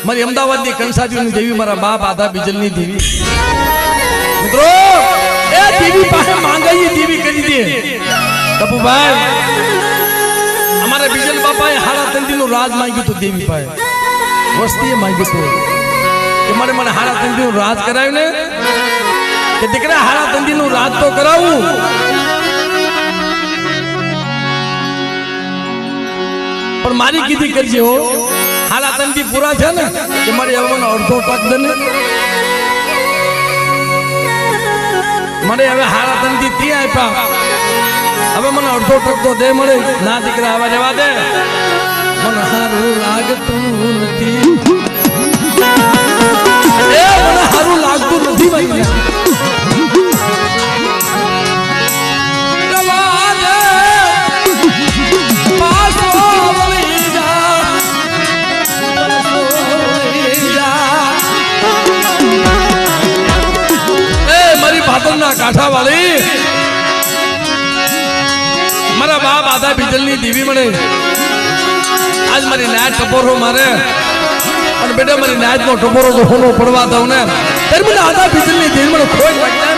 મારી અમદાવાદની કંસારીઓની દેવી મારા બાપ આધા બીજલની દેવી મિત્રો એ દેવી પાસે માંગાઈ દેવી કરી દે ટપુભાઈ અમારા બીજલ બાપાએ હાડા તંદીનું રાજ માંગ્યું હતું દેવી પાસે વસ્તીએ માંગ્યું હતું કે મને હાડા તંદીનું રાજ કરાવ્યું ને કે દીકરા હાડા તંદીનું રાજ તો કરાવું પણ મારી કીધી કરજે હો હાલા તંદી પૂરા છે ને કે મારી હવે મને અડધો ટક દે ને મને હવે હાલા તંદી થી આપ્યા હવે મને અડધો ટક તો દે મળે ના દીકરા હવે રહેવા દે મને હારું લાગતું નથી એ મને હારું લાગતું નથી ભાઈ કાંઠા વાળી મારા બાપ આધા બીજલની દેવી મળે આજ મારી નાચ ટપોરો મારે અને બેટા મારી નાચ નો ટપોરો તો હોનો પડવા દઉં ને ત્યારે મને આધા બીજલની દેવી મળે ખોટ વાગ્યા